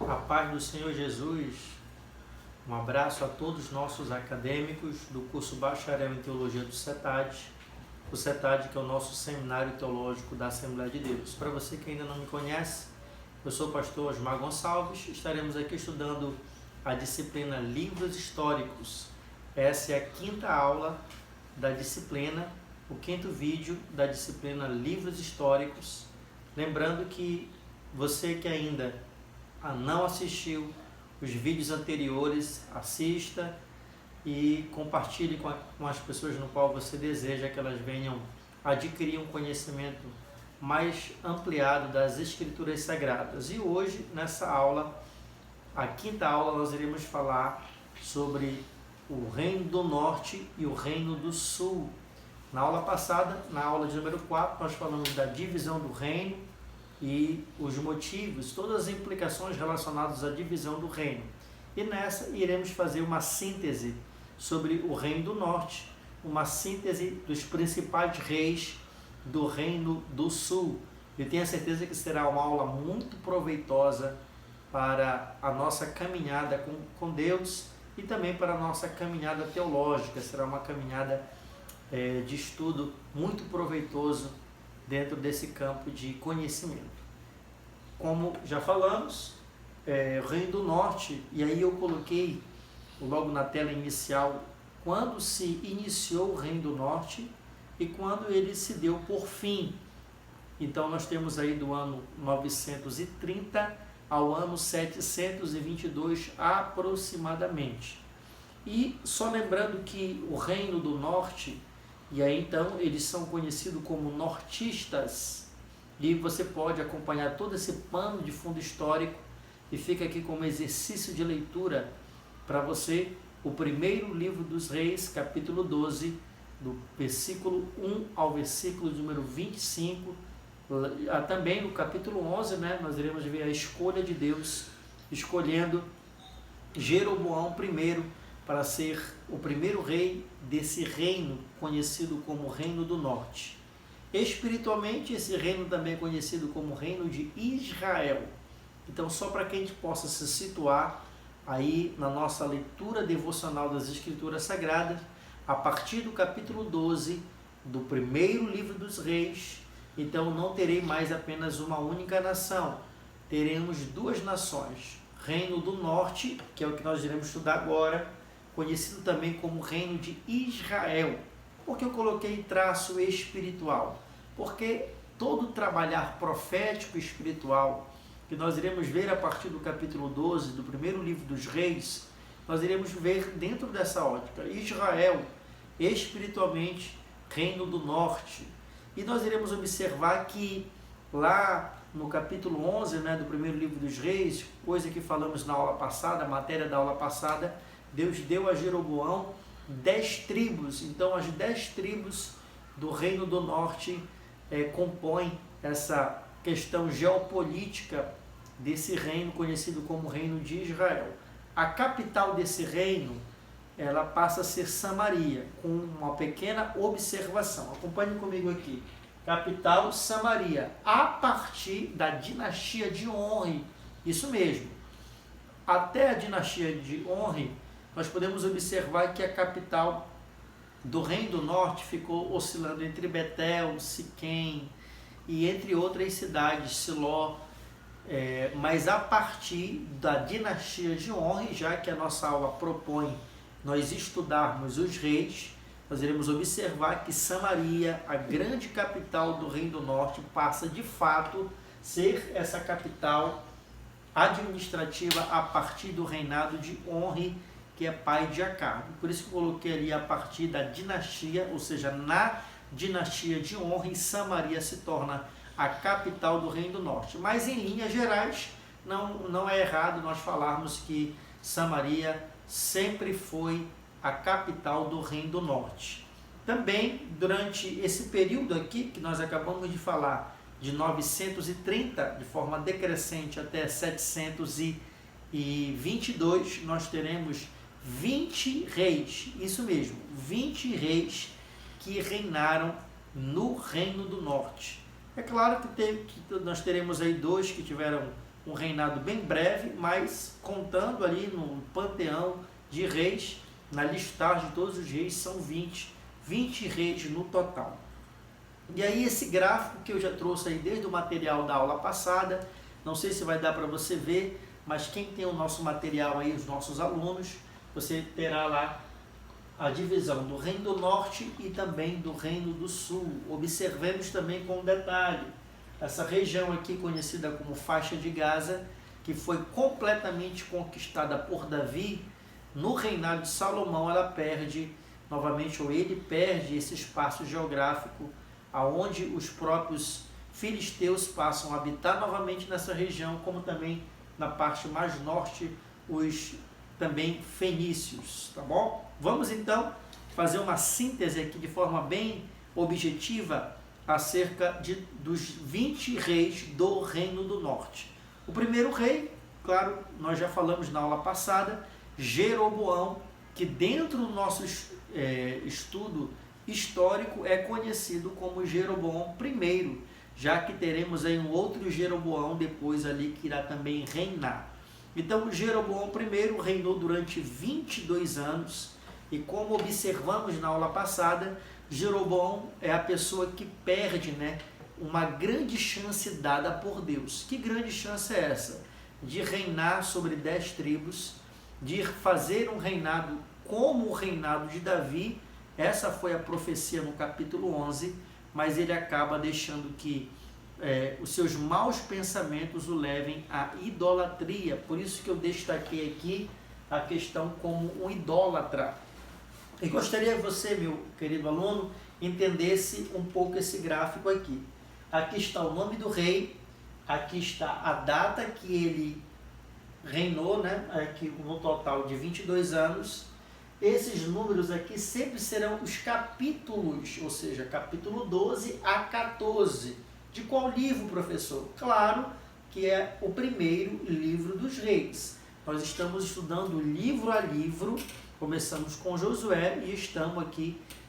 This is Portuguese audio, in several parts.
A paz do Senhor Jesus, um abraço a todos os nossos acadêmicos do curso Bacharel em Teologia do CETAD, o CETAD que é o nosso Seminário Teológico da Assembleia de Deus. Para você que ainda não me conhece, eu sou o pastor Osmar Gonçalves, estaremos aqui estudando a disciplina Livros Históricos. Essa é a quinta aula da disciplina, o quinto vídeo da disciplina Livros Históricos. Lembrando que você que ainda não assistiu os vídeos anteriores, assista e compartilhe com as pessoas no qual você deseja que elas venham adquirir um conhecimento mais ampliado das Escrituras Sagradas. E hoje, nessa aula, a quinta aula, nós iremos falar sobre o Reino do Norte e o Reino do Sul. Na aula passada, na aula de número 4, nós falamos da divisão do reino e os motivos, todas as implicações relacionadas à divisão do reino. E nessa iremos fazer uma síntese sobre o Reino do Norte, uma síntese dos principais reis do Reino do Sul. Eu tenho a certeza que será uma aula muito proveitosa para a nossa caminhada com Deus e também para a nossa caminhada teológica. Será uma caminhada de estudo muito proveitoso dentro desse campo de conhecimento. Como já falamos, o Reino do Norte, e aí eu coloquei logo na tela inicial quando se iniciou o Reino do Norte e quando ele se deu por fim. Então nós temos aí do ano 930 ao ano 722 aproximadamente. E só lembrando que o Reino do Norte, e aí então eles são conhecidos como nortistas, e você pode acompanhar todo esse pano de fundo histórico e fica aqui como exercício de leitura para você o primeiro livro dos Reis, capítulo 12, do versículo 1 ao versículo número 25, também no capítulo 11, nós iremos ver a escolha de Deus, escolhendo Jeroboão I para ser o primeiro rei desse reino conhecido como Reino do Norte. Espiritualmente, esse reino também é conhecido como Reino de Israel. Então, só para que a gente possa se situar aí na nossa leitura devocional das Escrituras Sagradas, a partir do capítulo 12 do primeiro livro dos Reis, então não terei mais apenas uma única nação, teremos duas nações, Reino do Norte, que é o que nós iremos estudar agora, conhecido também como Reino de Israel. Por que eu coloquei traço espiritual? Porque todo trabalhar profético espiritual, que nós iremos ver a partir do capítulo 12 do primeiro livro dos Reis, nós iremos ver dentro dessa ótica. Israel, espiritualmente, Reino do Norte. E nós iremos observar que lá no capítulo 11 do primeiro livro dos Reis, coisa que falamos na aula passada, a matéria da aula passada, Deus deu a Jeroboão 10 tribos. Então as 10 tribos do Reino do Norte compõem essa questão geopolítica desse reino conhecido como Reino de Israel. A capital desse reino, ela passa a ser Samaria, com uma pequena observação. Acompanhe comigo aqui. Capital Samaria, a partir da dinastia de Onre. Isso mesmo. Até a dinastia de Onre, nós podemos observar que a capital do Reino do Norte ficou oscilando entre Betel, Siquém e entre outras cidades, Siló, mas a partir da dinastia de Onre, já que a nossa aula propõe nós estudarmos os reis, nós iremos observar que Samaria, a grande capital do Reino do Norte, passa de fato a ser essa capital administrativa a partir do reinado de Onre, que é pai de Acabe. Por isso que eu coloquei ali a partir da dinastia, ou seja, na dinastia de Onre, Samaria se torna a capital do Reino do Norte. Mas em linhas gerais, não é errado nós falarmos que Samaria sempre foi a capital do Reino do Norte. Também, durante esse período aqui, que nós acabamos de falar, de 930, de forma decrescente, até 722, nós teremos 20 reis, isso mesmo, 20 reis que reinaram no Reino do Norte. É claro que nós teremos aí dois que tiveram um reinado bem breve, mas contando ali no panteão de reis, na listagem de todos os reis, são 20 reis no total. E aí esse gráfico que eu já trouxe aí desde o material da aula passada, não sei se vai dar para você ver, mas quem tem o nosso material aí, os nossos alunos, você terá lá a divisão do Reino do Norte e também do Reino do Sul. Observemos também com um detalhe, essa região aqui conhecida como faixa de Gaza, que foi completamente conquistada por Davi, no reinado de Salomão ela perde novamente, ou ele perde esse espaço geográfico, aonde os próprios filisteus passam a habitar novamente nessa região, como também na parte mais norte, os também fenícios, tá bom? Vamos então fazer uma síntese aqui de forma bem objetiva acerca dos 20 reis do Reino do Norte. O primeiro rei, claro, nós já falamos na aula passada, Jeroboão, que dentro do nosso estudo histórico é conhecido como Jeroboão I, já que teremos aí um outro Jeroboão depois ali que irá também reinar. Então, Jeroboão I reinou durante 22 anos e, como observamos na aula passada, Jeroboão é a pessoa que perde, uma grande chance dada por Deus. Que grande chance é essa? De reinar sobre 10 tribos, de fazer um reinado como o reinado de Davi. Essa foi a profecia no capítulo 11, mas ele acaba deixando que os seus maus pensamentos o levem à idolatria. Por isso que eu destaquei aqui a questão como um idólatra. E gostaria que você, meu querido aluno, entendesse um pouco esse gráfico aqui. Aqui está o nome do rei, aqui está a data que ele reinou, aqui no total de 22 anos. Esses números aqui sempre serão os capítulos, ou seja, capítulo 12 a 14. De qual livro, professor? Claro que é o primeiro livro dos reis. Nós estamos estudando livro a livro, começamos com Josué e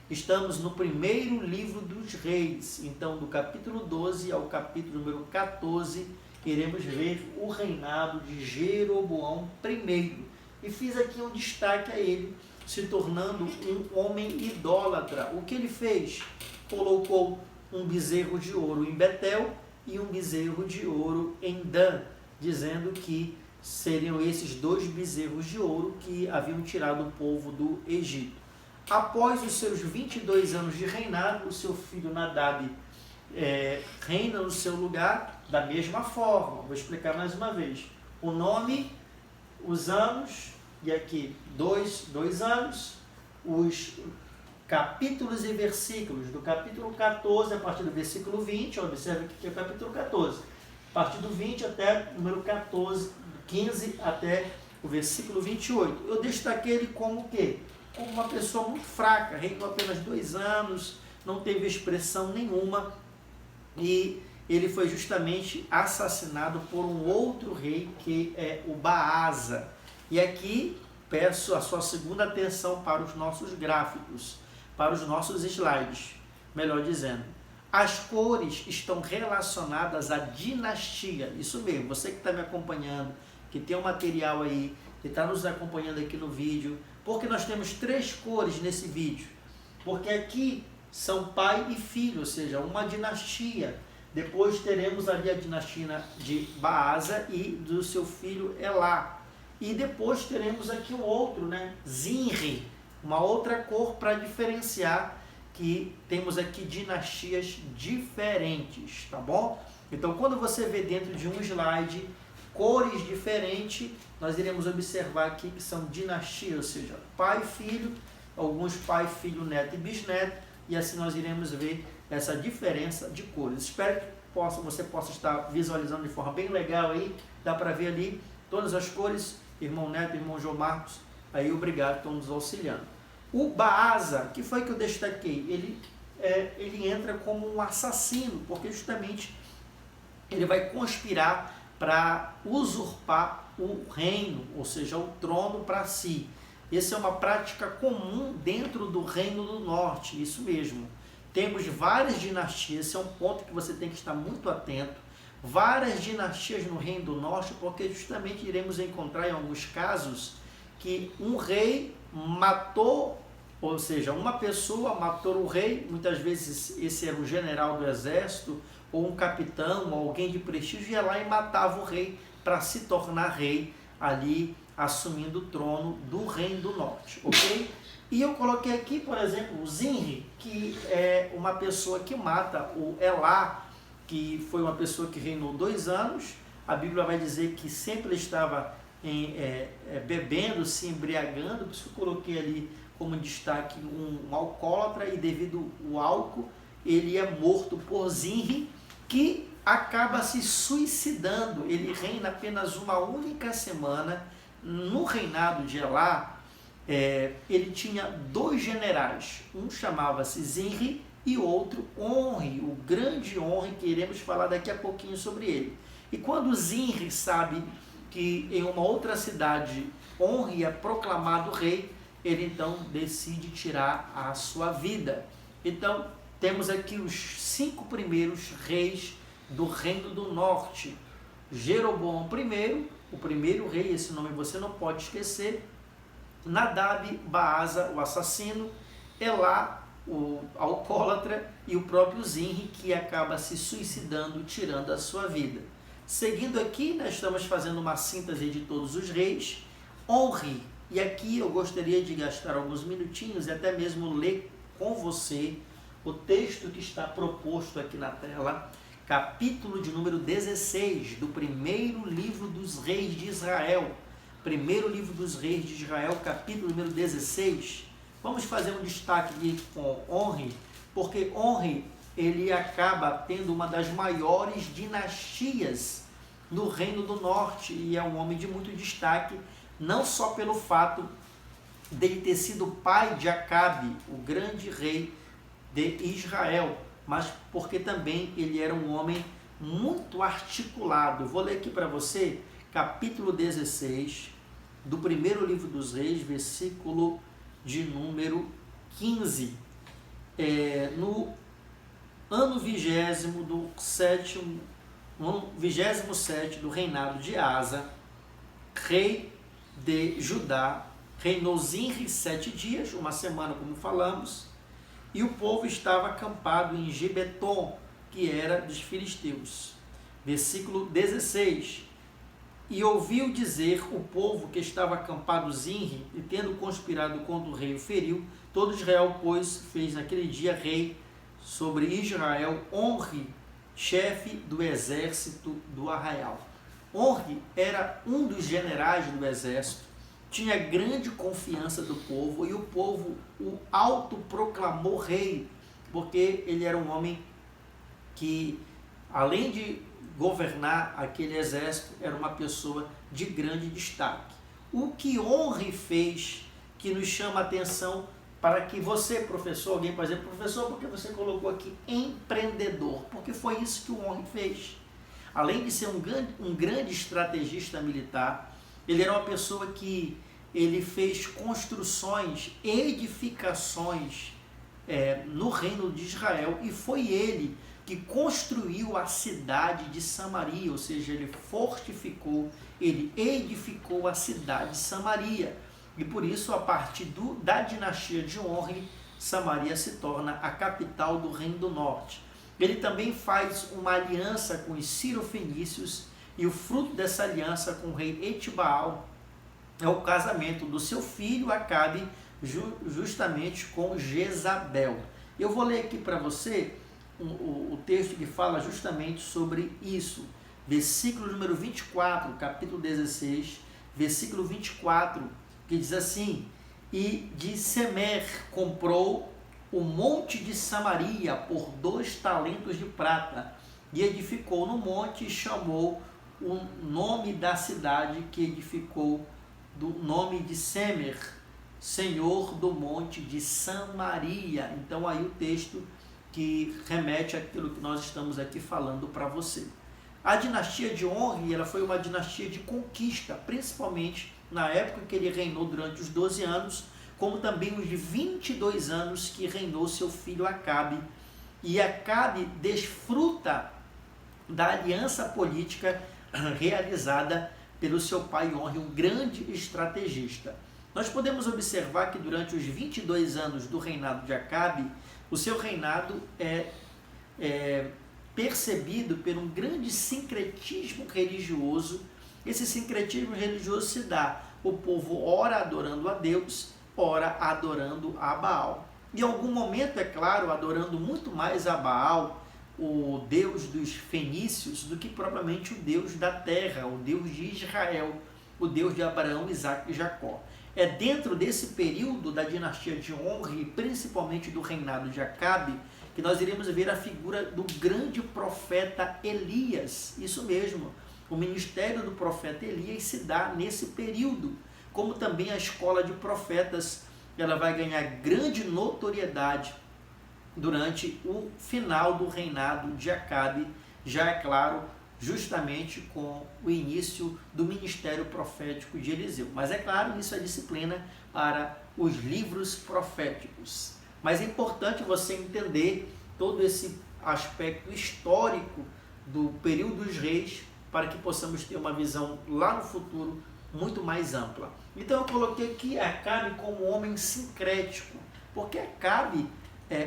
estamos no primeiro livro dos reis. Então, do capítulo 12 ao capítulo número 14, iremos ver o reinado de Jeroboão I. E fiz aqui um destaque a ele, se tornando um homem idólatra. O que ele fez? Colocou um bezerro de ouro em Betel e um bezerro de ouro em Dan, dizendo que seriam esses 2 bezerros de ouro que haviam tirado o povo do Egito. Após os seus 22 anos de reinado, o seu filho Nadab reina no seu lugar da mesma forma. Vou explicar mais uma vez. O nome, os anos, e aqui 2 anos, os capítulos e versículos, do capítulo 14 a partir do versículo 20, observe que é o capítulo 14, a partir do 20 até o número 15 até o versículo 28. Eu destaquei ele como o quê? Como uma pessoa muito fraca, reinou apenas 2 anos, não teve expressão nenhuma, e ele foi justamente assassinado por um outro rei, que é o Baasa. E aqui peço a sua segunda atenção para os nossos gráficos, para os nossos slides, melhor dizendo. As cores estão relacionadas à dinastia, isso mesmo, você que está me acompanhando, que tem um material aí, que está nos acompanhando aqui no vídeo, porque nós temos 3 cores nesse vídeo, porque aqui são pai e filho, ou seja, uma dinastia. Depois teremos ali a dinastia de Baasa e do seu filho Elá. E depois teremos aqui o outro, Zinri, uma outra cor para diferenciar que temos aqui dinastias diferentes, tá bom? Então, quando você vê dentro de um slide cores diferentes, nós iremos observar aqui que são dinastias, ou seja, pai e filho, alguns pai, filho, neto e bisneto, e assim nós iremos ver essa diferença de cores. Espero que você possa estar visualizando de forma bem legal aí, dá para ver ali todas as cores, irmão Neto, irmão João Marcos, aí obrigado, estão nos auxiliando. O Baasa, que foi que eu destaquei, ele entra como um assassino, porque justamente ele vai conspirar para usurpar o reino, ou seja, o trono para si. Essa é uma prática comum dentro do Reino do Norte, isso mesmo. Temos várias dinastias, esse é um ponto que você tem que estar muito atento. várias dinastias no Reino do Norte, porque justamente iremos encontrar em alguns casos que um rei matou, ou seja, uma pessoa matou o rei, muitas vezes esse era um general do exército, ou um capitão, ou alguém de prestígio, ia lá e matava o rei para se tornar rei ali, assumindo o trono do Reino do Norte, ok? E eu coloquei aqui, por exemplo, o Zinri, que é uma pessoa que mata o Elá, que foi uma pessoa que reinou 2 anos. A Bíblia vai dizer que sempre ele estava bebendo, se embriagando, por isso eu coloquei ali como destaque um alcoólatra, e devido ao álcool, ele é morto por Zinri, que acaba se suicidando. Ele reina apenas uma única semana. No reinado de Elá, ele tinha 2 generais, um chamava-se Zinri e outro Onri, o grande Onri, que iremos falar daqui a pouquinho sobre ele. E quando Zinri sabe que em uma outra cidade Onri é proclamado rei, ele então decide tirar a sua vida. Então temos aqui os 5 primeiros reis do Reino do Norte. Jeroboão I, o primeiro rei, esse nome você não pode esquecer. Nadab, Baasa, o assassino. Elá, o alcoólatra, e o próprio Zinri, que acaba se suicidando, tirando a sua vida. Seguindo aqui, nós estamos fazendo uma síntese de todos os reis. Onri, e aqui eu gostaria de gastar alguns minutinhos e até mesmo ler com você o texto que está proposto aqui na tela, capítulo de número 16 do primeiro livro dos reis de Israel. Primeiro livro dos reis de Israel, capítulo número 16. Vamos fazer um destaque aqui com Onri, porque Onri, ele acaba tendo uma das maiores dinastias no Reino do Norte, e é um homem de muito destaque, não só pelo fato dele ter sido pai de Acabe, o grande rei de Israel, mas porque também ele era um homem muito articulado. Vou ler aqui para você, capítulo 16, do primeiro livro dos reis, versículo de número 15. No ano 27 do reinado de Asa, rei de Judá, reinou Zinri 7 dias, uma semana como falamos, e o povo estava acampado em Gibeton, que era dos filisteus. Versículo 16. E ouviu dizer o povo que estava acampado Zinri, e tendo conspirado contra o rei o feriu. Todo Israel, pois, fez naquele dia rei sobre Israel Onri, chefe do exército do arraial. Onri era um dos generais do exército, tinha grande confiança do povo, e o povo o autoproclamou rei, porque ele era um homem que, além de governar aquele exército, era uma pessoa de grande destaque. O que Onri fez, que nos chama a atenção, para que você, professor, alguém pode dizer, professor, porque você colocou aqui empreendedor? Porque foi isso que o Onri fez. Além de ser um grande estrategista militar, ele era uma pessoa que ele fez construções, edificações no reino de Israel, e foi ele que construiu a cidade de Samaria, ou seja, ele fortificou, ele edificou a cidade de Samaria. E por isso, a partir da dinastia de Onri, Samaria se torna a capital do Reino do Norte. Ele também faz uma aliança com os Ciro-fenícios, e o fruto dessa aliança com o rei Etibaal é o casamento do seu filho Acabe justamente com Jezabel. Eu vou ler aqui para você o texto que fala justamente sobre isso. Versículo número 24, capítulo 16, versículo 24, que diz assim: e de Semer comprou o monte de Samaria por 2 talentos de prata, e edificou no monte, e chamou o nome da cidade que edificou do nome de Semer, Senhor do monte de Samaria. Então aí o texto que remete àquilo que nós estamos aqui falando para você. A dinastia de Onri, ela foi uma dinastia de conquista, principalmente na época que ele reinou durante os 12 anos, como também os 22 anos que reinou seu filho Acabe. E Acabe desfruta da aliança política realizada pelo seu pai Onri, um grande estrategista. Nós podemos observar que durante os 22 anos do reinado de Acabe, o seu reinado é percebido por um grande sincretismo religioso. Esse sincretismo religioso se dá, o povo ora adorando a Deus, ora adorando a Baal. Em algum momento, é claro, adorando muito mais a Baal, o Deus dos fenícios, do que propriamente o Deus da terra, o Deus de Israel, o Deus de Abraão, Isaque e Jacó. É dentro desse período da dinastia de Onri, principalmente do reinado de Acabe, que nós iremos ver a figura do grande profeta Elias. Isso mesmo, o ministério do profeta Elias se dá nesse período, como também a escola de profetas, ela vai ganhar grande notoriedade durante o final do reinado de Acabe, já é claro, justamente com o início do ministério profético de Eliseu. Mas é claro, isso é disciplina para os livros proféticos. Mas é importante você entender todo esse aspecto histórico do período dos reis, para que possamos ter uma visão lá no futuro muito mais ampla. Então eu coloquei aqui Acabe como homem sincrético, porque Acabe,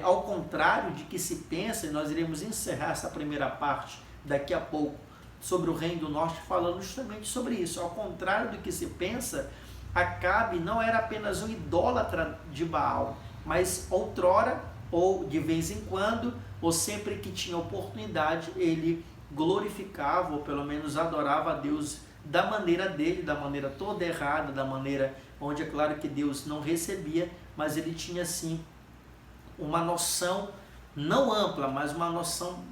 ao contrário de que se pensa, e nós iremos encerrar essa primeira parte daqui a pouco, sobre o reino do norte, falando justamente sobre isso. Ao contrário do que se pensa, Acabe não era apenas um idólatra de Baal, mas outrora, ou de vez em quando, ou sempre que tinha oportunidade, ele glorificava, ou pelo menos adorava a Deus da maneira dele, da maneira toda errada, da maneira onde é claro que Deus não recebia, mas ele tinha sim uma noção não ampla, mas uma noção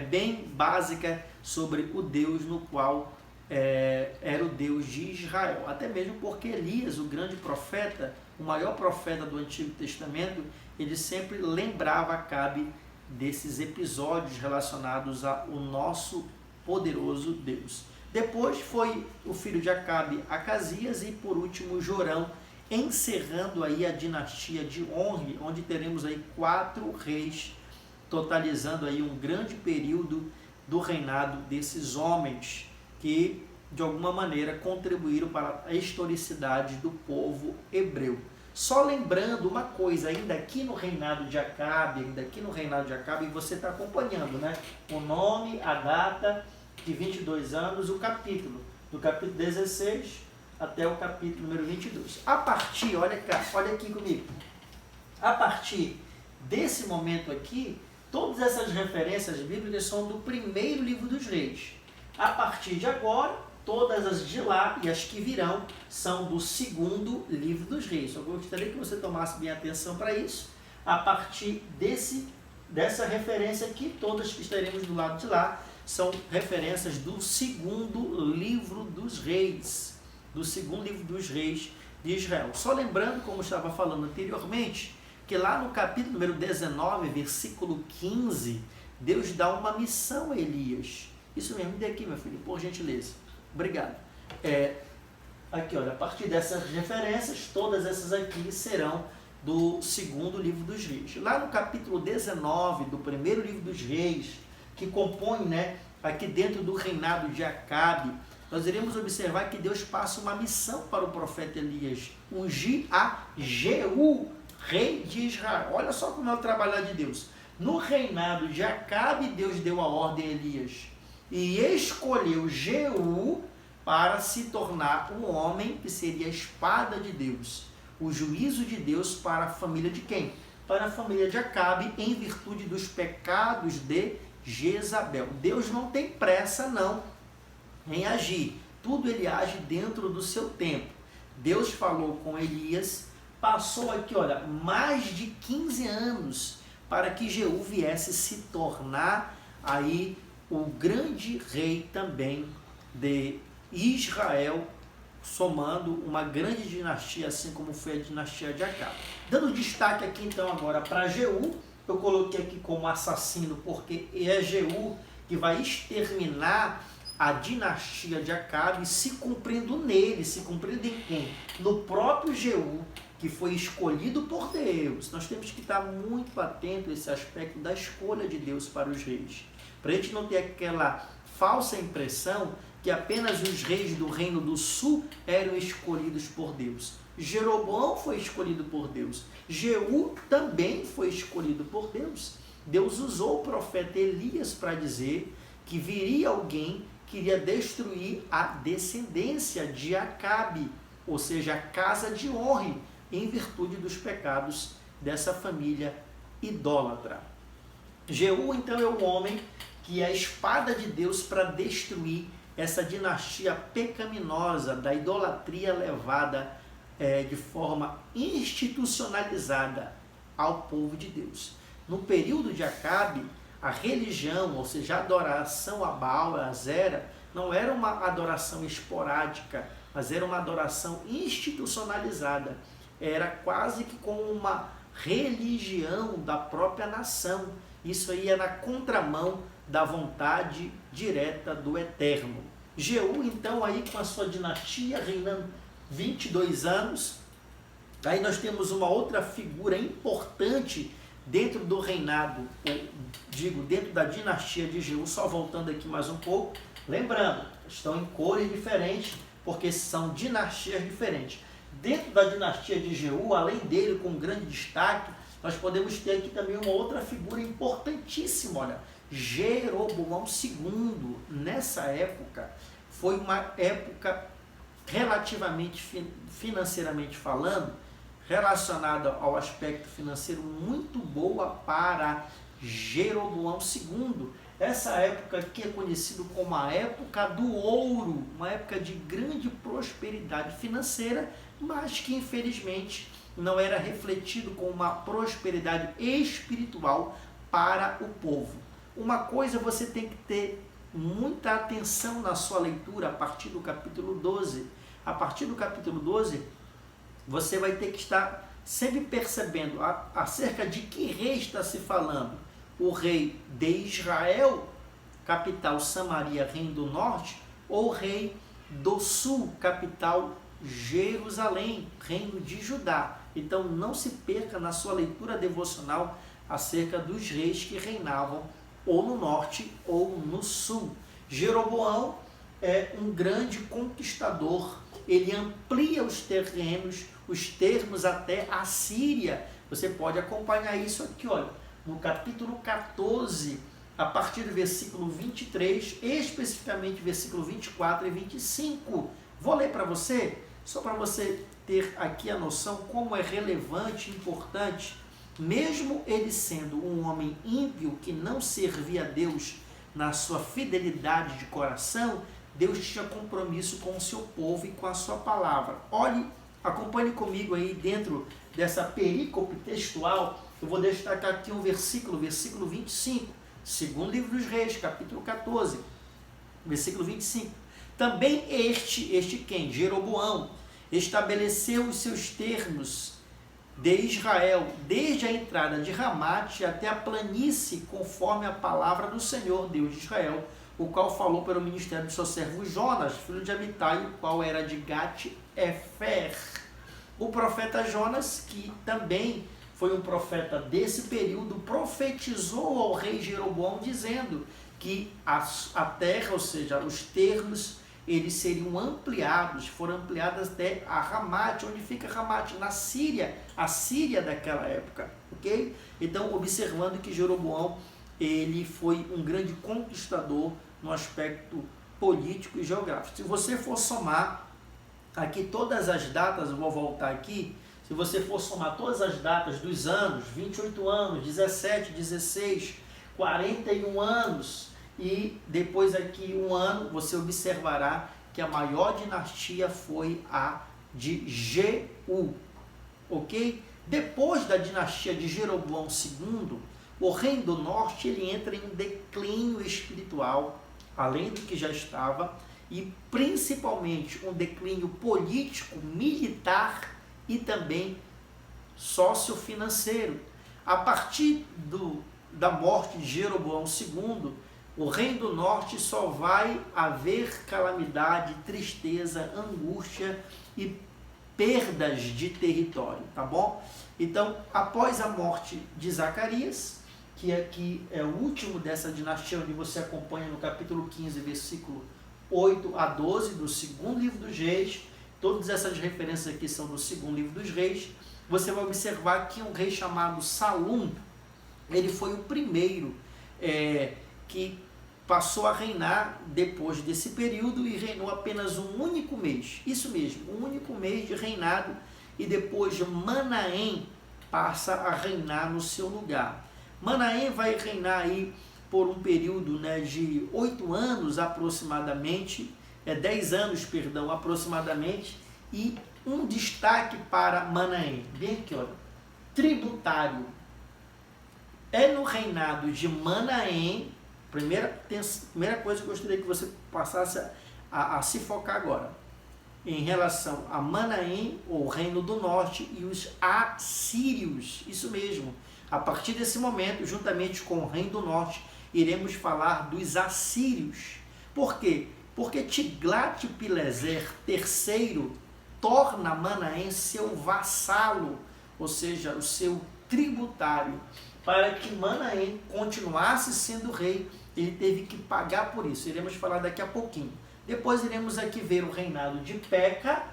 bem básica sobre o Deus no qual era o Deus de Israel. Até mesmo porque Elias, o grande profeta, o maior profeta do Antigo Testamento, ele sempre lembrava Acabe desses episódios relacionados ao nosso poderoso Deus. Depois foi o filho de Acabe, Acasias, e por último Jorão, encerrando aí a dinastia de Onri, onde teremos aí 4 reis, totalizando aí um grande período do reinado desses homens que de alguma maneira contribuíram para a historicidade do povo hebreu. Só lembrando uma coisa, ainda aqui no reinado de Acabe, e você está acompanhando, né? O nome, a data de 22 anos, o capítulo, do capítulo 16 até o capítulo número 22. A partir, olha aqui comigo, a partir desse momento aqui, todas essas referências bíblicas são do primeiro livro dos reis. A partir de agora, todas as de lá e as que virão são do segundo livro dos reis. Eu gostaria que você tomasse bem atenção para isso. A partir dessa referência aqui, todas que estaremos do lado de lá, são referências do segundo livro dos reis. Do segundo livro dos reis de Israel. Só lembrando, como eu estava falando anteriormente, que lá no capítulo número 19, versículo 15, Deus dá uma missão a Elias. Isso mesmo, me dê aqui, meu filho, por gentileza. Obrigado. Aqui, olha, a partir dessas referências, todas essas aqui serão do segundo livro dos reis. Lá no capítulo 19 do primeiro livro dos reis, que compõe, né, aqui dentro do reinado de Acabe, nós iremos observar que Deus passa uma missão para o profeta Elias, ungir a Jeú, rei de Israel. Olha só como é o trabalhar de Deus. No reinado de Acabe, Deus deu a ordem a Elias e escolheu Jeú para se tornar um homem que seria a espada de Deus, o juízo de Deus para a família de quem? Para a família de Acabe, em virtude dos pecados de Jezabel. Deus não tem pressa não em agir, tudo ele age dentro do seu tempo. Deus falou com Elias, passou aqui, olha, mais de 15 anos para que Jeú viesse se tornar aí o grande rei também de Israel, somando uma grande dinastia, assim como foi a dinastia de Acabe. Dando destaque aqui então agora para Jeú, eu coloquei aqui como assassino, porque é Jeú que vai exterminar a dinastia de Acabe, se cumprindo nele, se cumprindo em quem? No próprio Jeú, que foi escolhido por Deus. Nós temos que estar muito atento a esse aspecto da escolha de Deus para os reis. para a gente não ter aquela falsa impressão que apenas os reis do reino do sul eram escolhidos por Deus. Jeroboão foi escolhido por Deus. Jeú também foi escolhido por Deus. Deus usou o profeta Elias para dizer que viria alguém que iria destruir a descendência de Acabe, ou seja, a casa de Onre, em virtude dos pecados dessa família idólatra. Jeú, então, é o homem que é a espada de Deus para destruir essa dinastia pecaminosa da idolatria levada de forma institucionalizada ao povo de Deus. No período de Acabe, a religião, ou seja, a adoração a Baal, a Azera, não era uma adoração esporádica, mas era uma adoração institucionalizada. Era quase que como uma religião da própria nação. Isso aí é na contramão da vontade direta do Eterno. Jeú, então, aí com a sua dinastia reinando 22 anos, aí nós temos uma outra figura importante dentro do reinado, dentro da dinastia de Jeú, só voltando aqui mais um pouco, lembrando, estão em cores diferentes, porque são dinastias diferentes. Dentro da dinastia de Jeú, além dele, com grande destaque, nós podemos ter aqui também uma outra figura importantíssima, olha, Jeroboão II. Nessa época, foi uma época relativamente, financeiramente falando, relacionada ao aspecto financeiro, muito boa para Jeroboão II. Essa época aqui é conhecida como a época do ouro, uma época de grande prosperidade financeira, mas que infelizmente não era refletido com uma prosperidade espiritual para o povo. Uma coisa você tem que ter muita atenção na sua leitura a partir do capítulo 12. A partir do capítulo 12, você vai ter que estar sempre percebendo acerca de que rei está se falando. O rei de Israel, capital Samaria, reino do norte, ou o rei do sul, capital Jerusalém, reino de Judá. Então não se perca na sua leitura devocional acerca dos reis que reinavam ou no norte ou no sul. Jeroboão é um grande conquistador, ele amplia os terrenos, os termos até a Síria. Você pode acompanhar isso aqui, olha, no capítulo 14, a partir do versículo 23, especificamente versículo 24 e 25. Vou ler para você, só para você ter aqui a noção como é relevante e importante. Mesmo ele sendo um homem ímpio que não servia a Deus na sua fidelidade de coração, Deus tinha compromisso com o seu povo e com a sua palavra. Olhe, acompanhe comigo aí dentro dessa perícope textual. Eu vou destacar aqui um versículo 25, segundo livro dos Reis, capítulo 14, versículo 25. Também este quem? Jeroboão, estabeleceu os seus termos de Israel, desde a entrada de Ramate até a planície, conforme a palavra do Senhor, Deus de Israel, o qual falou pelo ministério do seu servo Jonas, filho de Amitai, o qual era de Gat-Efer. O profeta Jonas, que também foi um profeta desse período, profetizou ao rei Jeroboão, dizendo que a terra, ou seja, os termos, eles seriam ampliados, foram ampliados até a Ramate. Onde fica Ramate? Na Síria, a Síria daquela época, ok? Então, observando que Jeroboão, ele foi um grande conquistador no aspecto político e geográfico. Se você for somar aqui todas as datas, eu vou voltar aqui, se você for somar todas as datas dos anos, 28 anos, 17, 16, 41 anos, e depois aqui um ano, você observará que a maior dinastia foi a de Jeú, ok? Depois da dinastia de Jeroboão II, o reino do norte ele entra em declínio espiritual, além do que já estava, e principalmente um declínio político, militar e também sociofinanceiro. A partir da morte de Jeroboão II, o reino do norte só vai haver calamidade, tristeza, angústia e perdas de território, tá bom? Então, após a morte de Zacarias, que aqui é o último dessa dinastia, onde você acompanha no capítulo 15, versículo 8 a 12, do segundo livro dos reis. Todas essas referências aqui são do segundo livro dos reis. Você vai observar que um rei chamado Salum, ele foi o primeiro que passou a reinar depois desse período e reinou apenas um único mês. Isso mesmo, um único mês de reinado, e depois Manaém passa a reinar no seu lugar. Manaém vai reinar aí por um período, né, de 8 anos aproximadamente, 10 anos, perdão, aproximadamente, e um destaque para Manaém, bem aqui, olha, tributário. É no reinado de Manaém, primeira coisa que eu gostaria que você passasse a se focar agora, em relação a Manaém, o reino do norte, e os assírios, isso mesmo. A partir desse momento, juntamente com o reino do norte, iremos falar dos assírios. Por quê? Porque Tiglat-Pileser III torna Manaém seu vassalo, ou seja, o seu tributário. Para que Manaém continuasse sendo rei, ele teve que pagar por isso. Iremos falar daqui a pouquinho. Depois iremos aqui ver o reinado de Peca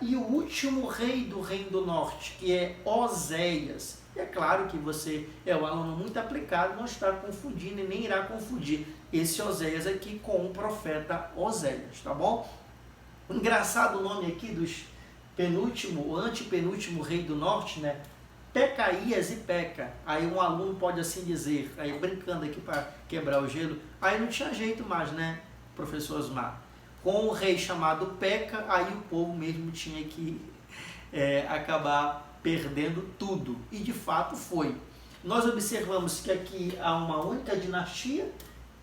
e o último rei do reino do norte, que é Oséias. E é claro que você é um aluno muito aplicado, não está confundindo e nem irá confundir esse Oséias aqui com o profeta Oséias, tá bom? Engraçado o nome aqui dos penúltimo, antepenúltimo rei do norte, né? Pecaías e Peca. Aí um aluno pode assim dizer, aí brincando aqui para quebrar o gelo, aí não tinha jeito mais, né, professor Osmar? Com um rei chamado Peca, aí o povo mesmo tinha que acabar perdendo tudo. E de fato foi. Nós observamos que aqui há uma única dinastia,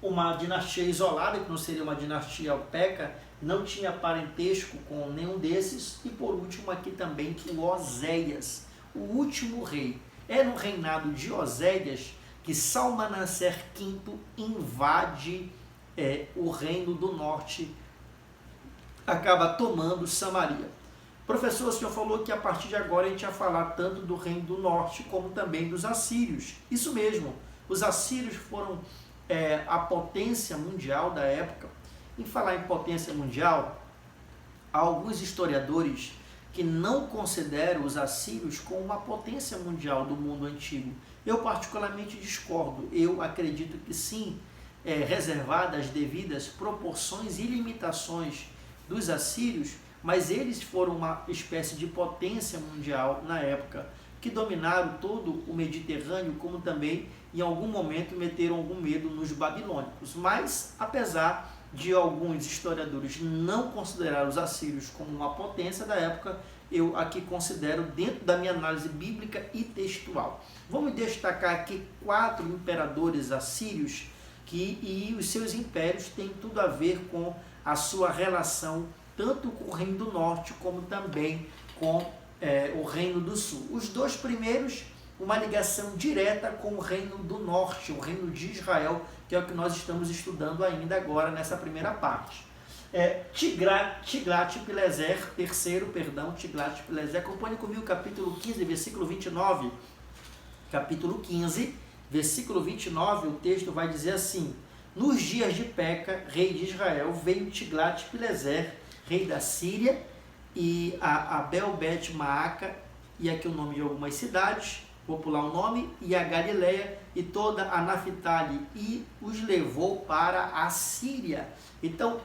uma dinastia isolada, que não seria uma dinastia Peca, não tinha parentesco com nenhum desses. E por último aqui também o Oséias, o último rei. É no reinado de Oséias que Salmanaser V invade o reino do norte, acaba tomando Samaria. Professor, o senhor falou que a partir de agora a gente ia falar tanto do reino do norte como também dos assírios. Isso mesmo, os assírios foram a potência mundial da época. Em falar em potência mundial, há alguns historiadores que não consideram os assírios como uma potência mundial do mundo antigo. Eu particularmente discordo. Eu acredito que sim, reservadas as devidas proporções e limitações dos assírios, mas eles foram uma espécie de potência mundial na época, que dominaram todo o Mediterrâneo, como também em algum momento meteram algum medo nos babilônicos. Mas apesar de alguns historiadores não considerar os assírios como uma potência da época, eu aqui considero dentro da minha análise bíblica e textual. Vamos destacar aqui 4 imperadores assírios e os seus impérios têm tudo a ver com a sua relação tanto com o reino do norte como também com o reino do sul. Os 2 primeiros, uma ligação direta com o reino do norte, o reino de Israel, que é o que nós estamos estudando ainda agora nessa primeira parte. Tiglat-Pileser III, acompanhe comigo o capítulo 15, versículo 29. Capítulo 15, versículo 29, o texto vai dizer assim: nos dias de Peca, rei de Israel, veio Tiglat-Pileser, rei da Síria, e a Abel-Bet-Maaca, e aqui o nome de algumas cidades, vou pular o nome, e a Galileia, e toda a Naphtali, e os levou para a Síria. Então,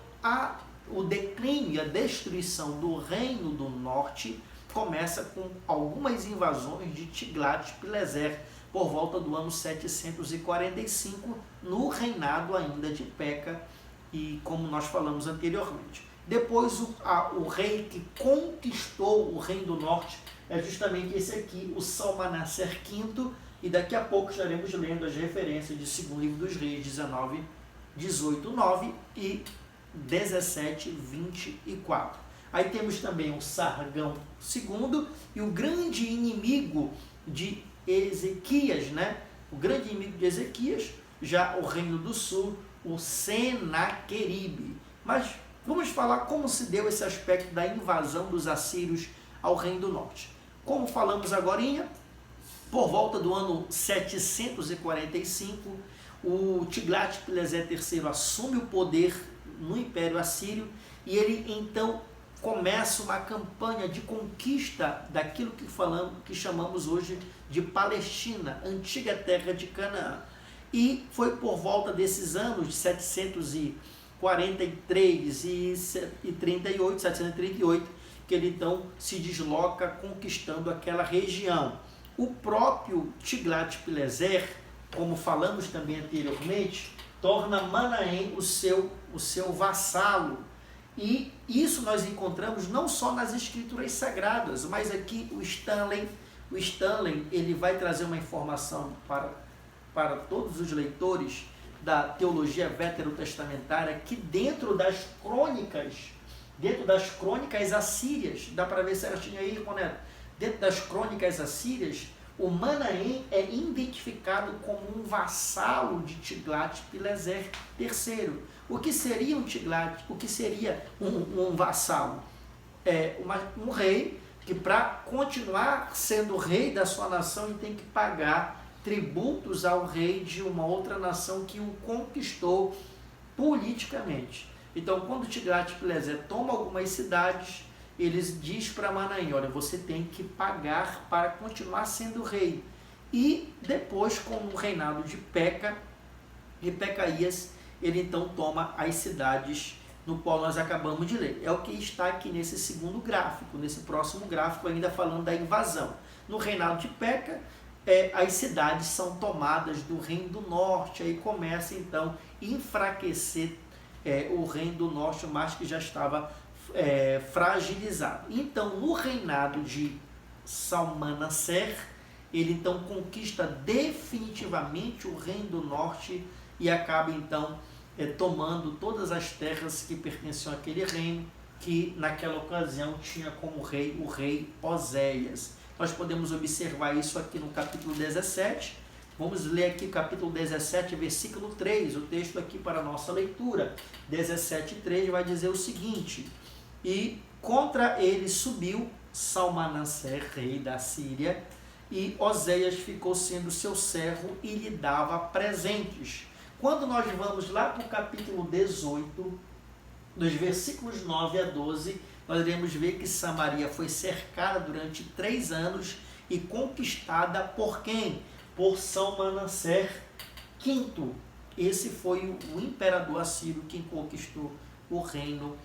o declínio e a destruição do reino do norte começa com algumas invasões de Tiglat-Pileser, por volta do ano 745, no reinado ainda de Peca, e como nós falamos anteriormente. Depois, o rei que conquistou o reino do norte é justamente esse aqui, o Salmanaser V, e daqui a pouco estaremos lendo as referências de segundo livro dos reis, 19, 18, 9 e 17, 24. Aí temos também o Sargão II e o grande inimigo de Ezequias, né? O grande inimigo de Ezequias, já o reino do sul, o Senaqueribe. Mas vamos falar como se deu esse aspecto da invasão dos assírios ao reino do norte. Como falamos agorinha, Por volta do ano 745, o Tiglat-Pileser III assume o poder no Império Assírio e ele então começa uma campanha de conquista daquilo que chamamos hoje de Palestina, antiga terra de Canaã. E foi por volta desses anos de 743 e 738, que ele então se desloca conquistando aquela região. O próprio Tiglat-Pileser, como falamos também anteriormente, torna Manaém o seu vassalo. E isso nós encontramos não só nas escrituras sagradas, mas aqui o Stanley ele vai trazer uma informação para todos os leitores da teologia veterotestamentária, que dentro das crônicas assírias, dá para ver certinho aí, Roneto, dentro das crônicas assírias, o Manaém é identificado como um vassalo de Tiglat-Pileser III. O que seria um Tiglat? O que seria um vassalo? Um rei que, para continuar sendo rei da sua nação, ele tem que pagar tributos ao rei de uma outra nação que o conquistou politicamente. Então, quando Tiglat-Pileser toma algumas cidades, eles diz para Manaém, olha, você tem que pagar para continuar sendo rei. E depois, com o reinado de Pecaías, ele então toma as cidades no qual nós acabamos de ler. É o que está aqui nesse segundo gráfico, nesse próximo gráfico, ainda falando da invasão. No reinado de Peca, as cidades são tomadas do Reino do Norte, aí começa então a enfraquecer o Reino do Norte, mas que já estava fragilizado. Então, no reinado de Salmanaser, ele então conquista definitivamente o Reino do Norte e acaba então tomando todas as terras que pertenciam àquele reino, que naquela ocasião tinha como rei o rei Oséias. Nós podemos observar isso aqui no capítulo 17. Vamos ler aqui o capítulo 17, versículo 3, o texto aqui para a nossa leitura. 17:3 vai dizer o seguinte: e contra ele subiu Salmanaser, rei da Síria, e Oséias ficou sendo seu servo e lhe dava presentes. Quando nós vamos lá para o capítulo 18, dos versículos 9 a 12, nós iremos ver que Samaria foi cercada durante 3 anos e conquistada por quem? Por Salmanaser V. Esse foi o imperador assírio que conquistou o reino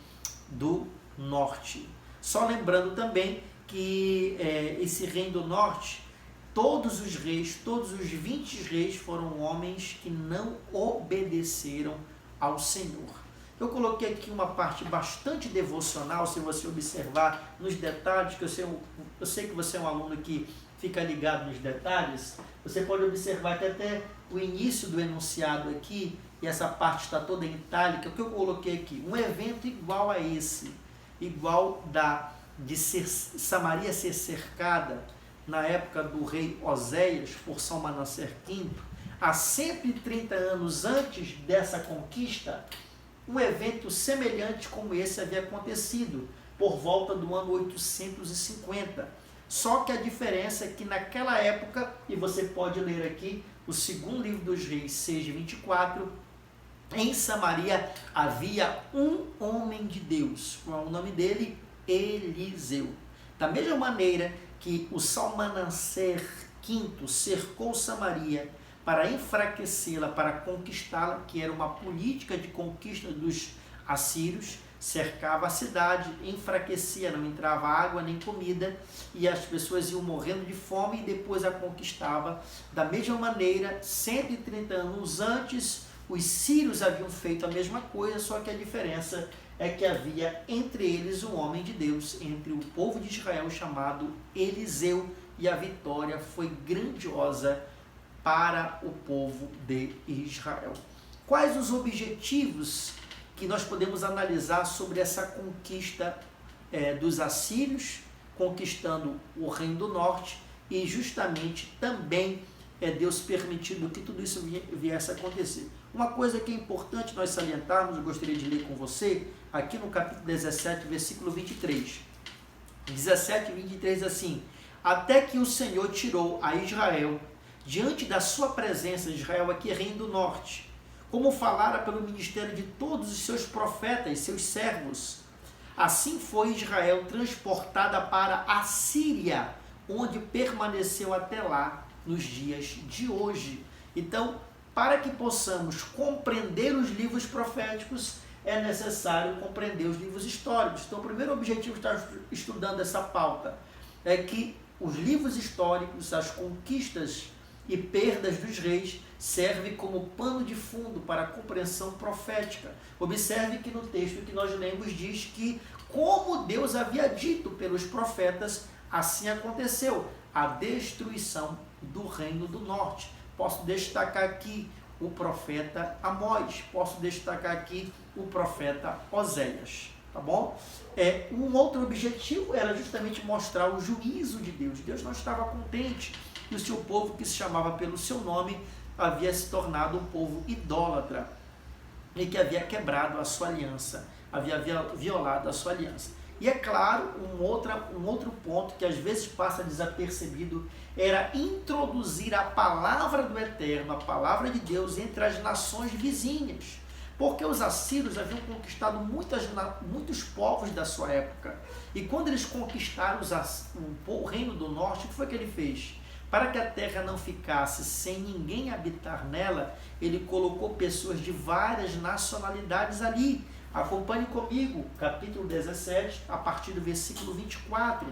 do norte. Só lembrando também que esse reino do norte, todos os 20 reis foram homens que não obedeceram ao Senhor. Eu coloquei aqui uma parte bastante devocional, se você observar nos detalhes, que eu sei que você é um aluno que fica ligado nos detalhes, você pode observar que até o início do enunciado aqui, e essa parte está toda em itálica, o que eu coloquei aqui? Um evento igual a esse, igual de Samaria ser cercada na época do rei Oséias por Salmanaser V, há 130 anos antes dessa conquista, um evento semelhante como esse havia acontecido por volta do ano 850. Só que a diferença é que naquela época, e você pode ler aqui o segundo livro dos Reis 6:24, em Samaria havia um homem de Deus, o nome dele Eliseu. Da mesma maneira que o Salmanaser V cercou Samaria para enfraquecê-la, para conquistá-la, que era uma política de conquista dos assírios, cercava a cidade, enfraquecia, não entrava água nem comida, e as pessoas iam morrendo de fome e depois a conquistava. Da mesma maneira, 130 anos antes, os sírios haviam feito a mesma coisa, só que a diferença é que havia entre eles um homem de Deus, entre o povo de Israel, chamado Eliseu, e a vitória foi grandiosa para o povo de Israel. Quais os objetivos que nós podemos analisar sobre essa conquista dos assírios, conquistando o Reino do Norte, e justamente também Deus permitindo que tudo isso viesse a acontecer? Uma coisa que é importante nós salientarmos, eu gostaria de ler com você, aqui no capítulo 17, versículo 23. 17 e 23 assim: até que o Senhor tirou a Israel diante da sua presença. Israel aqui é reino do norte, como falara pelo ministério de todos os seus profetas, seus servos. Assim foi Israel transportada para a Síria, onde permaneceu até lá nos dias de hoje. Então, para que possamos compreender os livros proféticos, é necessário compreender os livros históricos. Então, o primeiro objetivo de estar estudando essa pauta é que os livros históricos, as conquistas e perdas dos reis, servem como pano de fundo para a compreensão profética. Observe que no texto que nós lemos diz que, como Deus havia dito pelos profetas, assim aconteceu, a destruição do reino do norte. Posso destacar aqui o profeta Amós, posso destacar aqui o profeta Oséias, tá bom? Um outro objetivo era justamente mostrar o juízo de Deus. Deus não estava contente que o seu povo, que se chamava pelo seu nome, havia se tornado um povo idólatra e que havia quebrado a sua aliança, havia violado a sua aliança. E é claro, um outro ponto que às vezes passa desapercebido era introduzir a palavra do Eterno, a palavra de Deus, entre as nações vizinhas. Porque os assírios haviam conquistado muitos povos da sua época. E quando eles conquistaram o reino do norte, o que foi que ele fez? Para que a terra não ficasse sem ninguém habitar nela, ele colocou pessoas de várias nacionalidades ali. Acompanhe comigo, capítulo 17, a partir do versículo 24.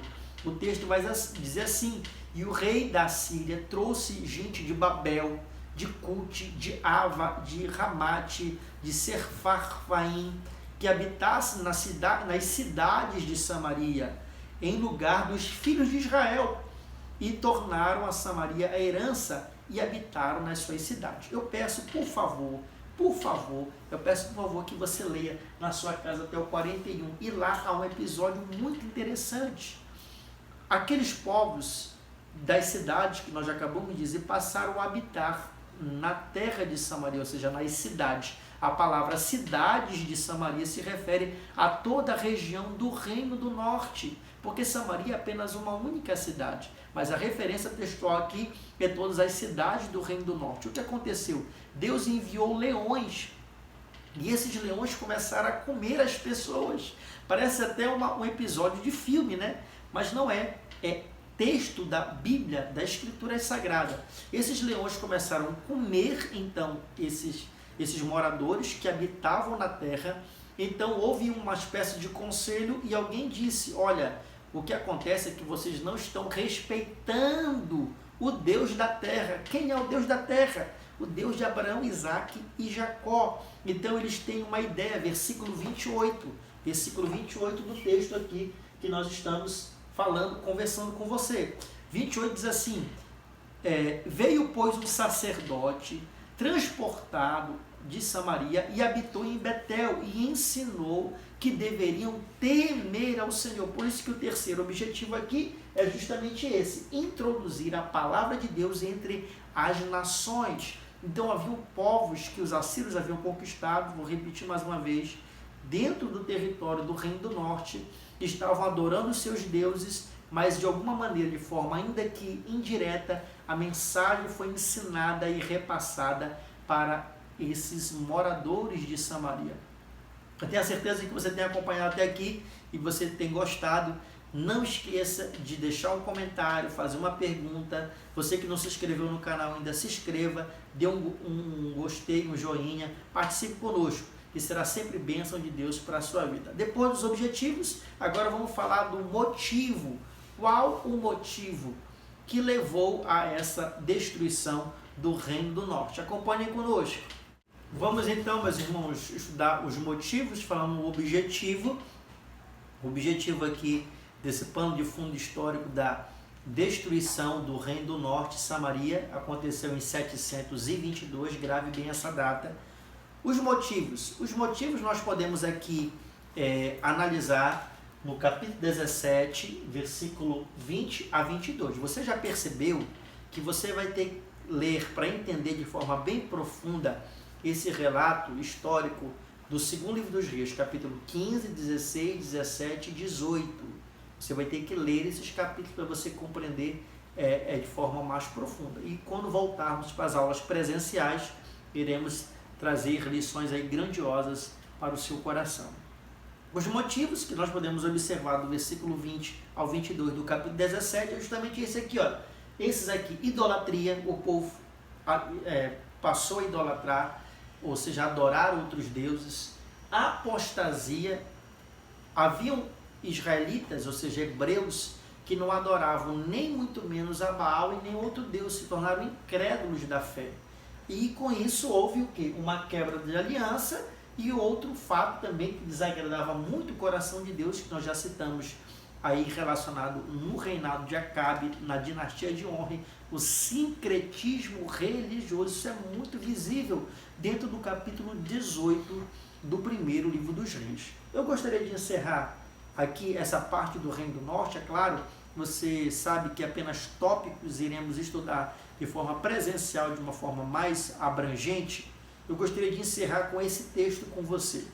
O texto vai dizer assim: e o rei da Síria trouxe gente de Babel, de Cute, de Ava, de Ramate, de Sefarvaim, que habitasse nas cidades de Samaria, em lugar dos filhos de Israel, e tornaram a Samaria a herança e habitaram nas suas cidades. Eu peço, por favor, que você leia na sua casa até o 41. E lá há um episódio muito interessante. Aqueles povos das cidades que nós acabamos de dizer passaram a habitar na terra de Samaria, ou seja, nas cidades. A palavra cidades de Samaria se refere a toda a região do Reino do Norte, porque Samaria é apenas uma única cidade, mas a referência textual aqui é todas as cidades do Reino do Norte. O que aconteceu? Deus enviou leões, e esses leões começaram a comer as pessoas. Parece até um episódio de filme, né? Mas não é, é texto da Bíblia, da Escritura Sagrada. Esses leões começaram a comer, então, esses moradores que habitavam na terra. Então houve uma espécie de conselho e alguém disse: olha, o que acontece é que vocês não estão respeitando o Deus da terra. Quem é o Deus da terra? O Deus de Abraão, Isaque e Jacó. Então eles têm uma ideia, versículo 28 do texto aqui que nós estamos falando, conversando com você. 28 diz assim: veio, pois, um sacerdote transportado de Samaria e habitou em Betel e ensinou que deveriam temer ao Senhor. Por isso que o terceiro objetivo aqui é justamente esse: introduzir a palavra de Deus entre as nações. Então haviam povos que os assírios haviam conquistado, vou repetir mais uma vez, dentro do território do Reino do Norte, estavam adorando os seus deuses, mas de alguma maneira, de forma ainda que indireta, a mensagem foi ensinada e repassada para esses moradores de Samaria. Eu tenho a certeza que você tem acompanhado até aqui e você tem gostado. Não esqueça de deixar um comentário, fazer uma pergunta. Você que não se inscreveu no canal ainda, se inscreva, dê um gostei, um joinha, participe conosco, que será sempre bênção de Deus para a sua vida. Depois dos objetivos, agora vamos falar do motivo. Qual o motivo que levou a essa destruição do Reino do Norte? Acompanhem conosco. Vamos então, meus irmãos, estudar os motivos, falando o objetivo. O objetivo aqui desse pano de fundo histórico da destruição do Reino do Norte, Samaria, aconteceu em 722, grave bem essa data. Os motivos nós podemos aqui analisar no capítulo 17, versículo 20 a 22. Você já percebeu que você vai ter que ler para entender de forma bem profunda esse relato histórico do segundo livro dos Reis, capítulo 15, 16, 17 e 18. Você vai ter que ler esses capítulos para você compreender de forma mais profunda. E quando voltarmos para as aulas presenciais, iremos trazer lições aí grandiosas para o seu coração. Os motivos que nós podemos observar do versículo 20 ao 22 do capítulo 17 é justamente esse aqui, ó. Esses aqui, idolatria, o povo passou a idolatrar, ou seja, adorar outros deuses, apostasia, haviam israelitas, ou seja, hebreus, que não adoravam nem muito menos a Baal e nem outro Deus, se tornaram incrédulos da fé. E com isso houve o quê? Uma quebra de aliança e outro fato também que desagradava muito o coração de Deus, que nós já citamos aí relacionado no reinado de Acabe, na dinastia de Onre, o sincretismo religioso. Isso é muito visível dentro do capítulo 18 do primeiro livro dos Reis. Eu gostaria de encerrar aqui essa parte do Reino do Norte. É claro, você sabe que apenas tópicos iremos estudar de forma presencial, de uma forma mais abrangente. Eu gostaria de encerrar com esse texto com você.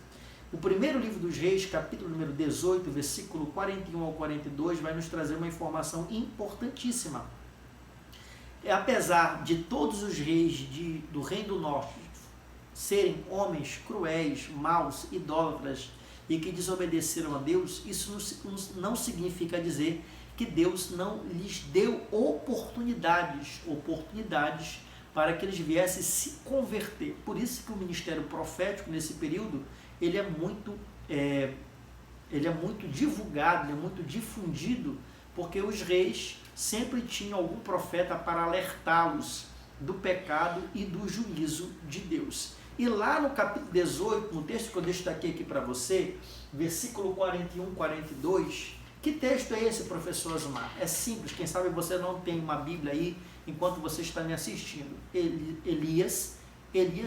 O primeiro livro dos Reis, capítulo número 18, versículo 41 ao 42, vai nos trazer uma informação importantíssima. Apesar de todos os reis do Reino do Norte serem homens cruéis, maus, idólatras e que desobedeceram a Deus, isso não significa dizer que Deus não lhes deu oportunidades para que eles viessem se converter. Por isso que o ministério profético nesse período ele é muito divulgado, ele é muito difundido, porque os reis sempre tinham algum profeta para alertá-los do pecado e do juízo de Deus. E lá no capítulo 18, no texto que eu destaquei aqui para você, versículo 41, 42, que texto é esse, professor Osmar? É simples, quem sabe você não tem uma Bíblia aí, enquanto você está me assistindo. Elias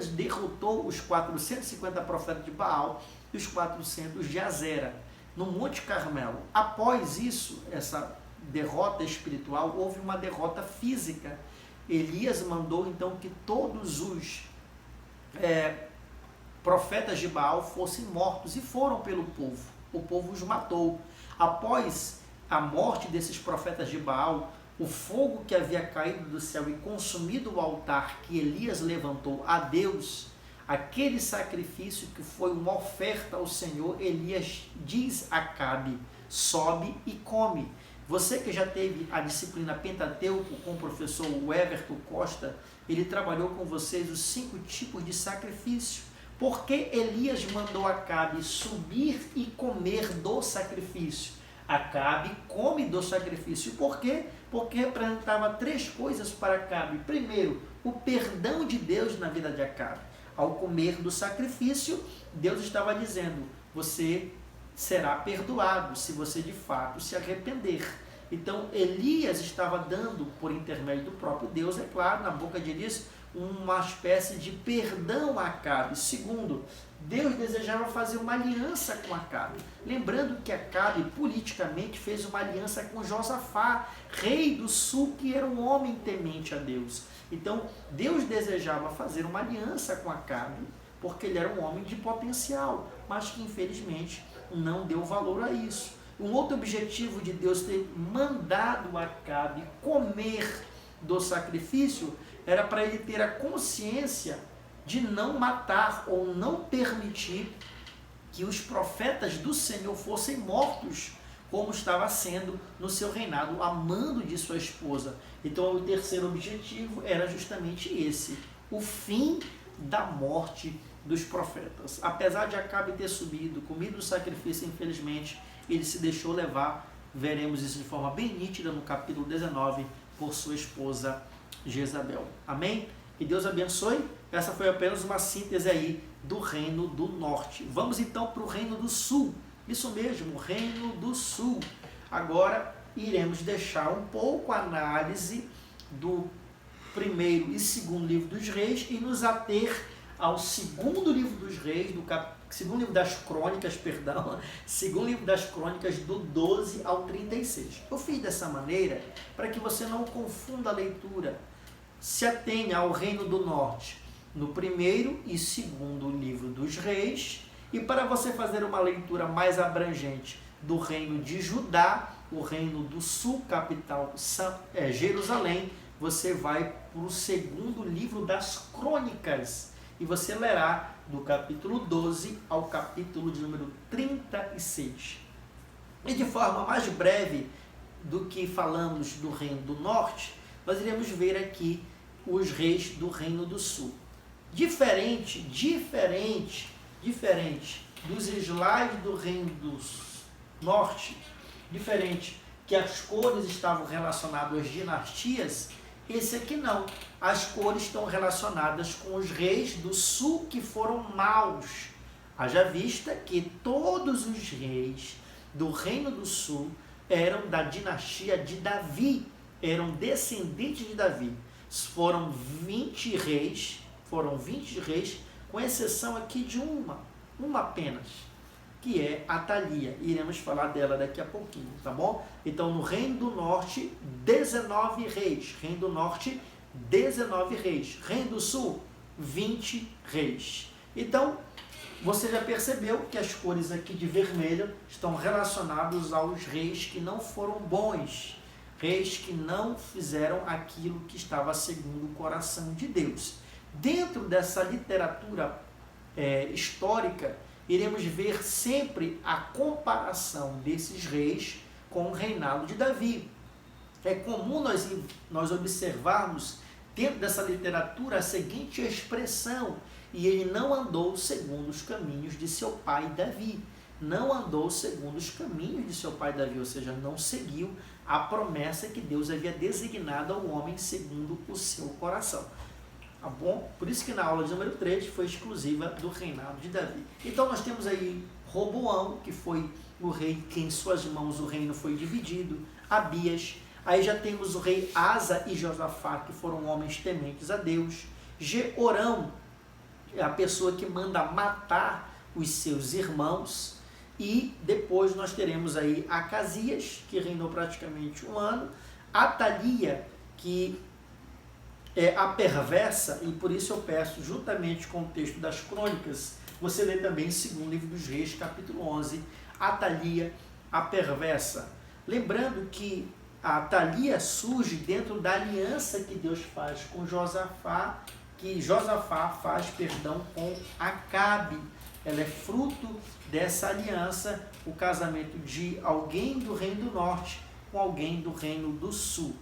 derrotou os 450 profetas de Baal e os 400 de Azera, no Monte Carmelo. Após isso, essa derrota espiritual, houve uma derrota física. Elias mandou então que todos os profetas de Baal fossem mortos, e foram pelo povo. O povo os matou. Após a morte desses profetas de Baal, o fogo que havia caído do céu e consumido o altar que Elias levantou a Deus, aquele sacrifício que foi uma oferta ao Senhor, Elias diz a Acabe: sobe e come. Você que já teve a disciplina Pentateuco com o professor Everton Costa, ele trabalhou com vocês os 5 tipos de sacrifício. Por que Elias mandou Acabe subir e comer do sacrifício? Acabe come do sacrifício. Por quê? Porque representava 3 coisas para Acabe. Primeiro, o perdão de Deus na vida de Acabe. Ao comer do sacrifício, Deus estava dizendo: você será perdoado se você de fato se arrepender. Então Elias estava dando, por intermédio do próprio Deus, é claro, na boca de Elias, uma espécie de perdão a Acabe. Segundo, Deus desejava fazer uma aliança com Acabe. Lembrando que Acabe politicamente fez uma aliança com Josafá, rei do sul, que era um homem temente a Deus. Então Deus desejava fazer uma aliança com Acabe, porque ele era um homem de potencial, mas que infelizmente não deu valor a isso. Um outro objetivo de Deus ter mandado Acabe comer do sacrifício era para ele ter a consciência de não matar ou não permitir que os profetas do Senhor fossem mortos, como estava sendo no seu reinado, amando de sua esposa. Então o terceiro objetivo era justamente esse: o fim da morte dos profetas. Apesar de Acabe ter subido, comido o sacrifício, infelizmente, ele se deixou levar, veremos isso de forma bem nítida no capítulo 19, por sua esposa Jezabel. Amém? Que Deus abençoe. Essa foi apenas uma síntese aí do Reino do Norte. Vamos então para o Reino do Sul. Isso mesmo, o Reino do Sul. Agora iremos deixar um pouco a análise do primeiro e segundo livro dos Reis e nos ater ao segundo livro dos Reis, segundo livro das Crônicas, segundo livro das Crônicas, do 12 ao 36. Eu fiz dessa maneira para que você não confunda a leitura. Se atenha ao Reino do Norte no primeiro e segundo livro dos Reis E para você fazer uma leitura mais abrangente do reino de Judá, o reino do sul, capital Jerusalém, você vai para o segundo livro das Crônicas e você lerá do capítulo 12 ao capítulo de número 36. E de forma mais breve do que falamos do reino do norte, nós iremos ver aqui os reis do reino do sul. Diferente dos eslaves do reino do norte, diferente que as cores estavam relacionadas às dinastias, esse aqui não. As cores estão relacionadas com os reis do sul que foram maus. Haja vista que todos os reis do reino do sul eram da dinastia de Davi, eram descendentes de Davi. Foram 20 reis, com exceção aqui de uma apenas, que é Atalia. Iremos falar dela daqui a pouquinho, tá bom? Então, no reino do norte, 19 reis. Reino do norte, 19 reis. Reino do sul, 20 reis. Então, você já percebeu que as cores aqui de vermelho estão relacionadas aos reis que não foram bons, reis que não fizeram aquilo que estava segundo o coração de Deus. Dentro dessa literatura histórica, iremos ver sempre a comparação desses reis com o reinado de Davi. É comum nós observarmos dentro dessa literatura a seguinte expressão: e ele não andou segundo os caminhos de seu pai Davi. Não andou segundo os caminhos de seu pai Davi, ou seja, não seguiu a promessa que Deus havia designado ao homem segundo o seu coração. Tá bom? Por isso que na aula de número 3 foi exclusiva do reinado de Davi. Então nós temos aí Roboão, que foi o rei que em suas mãos o reino foi dividido, Abias. Aí já temos o rei Asa e Josafá, que foram homens tementes a Deus. Jeorão, a pessoa que manda matar os seus irmãos. E depois nós teremos aí Acasias, que reinou praticamente um ano. Atalia, que é a perversa, e por isso eu peço, juntamente com o texto das Crônicas, você lê também em 2º livro dos Reis, capítulo 11, Atalia, a perversa. Lembrando que a Atalia surge dentro da aliança que Deus faz com Josafá, que Josafá faz, com Acabe. Ela é fruto dessa aliança, o casamento de alguém do reino do norte com alguém do reino do sul.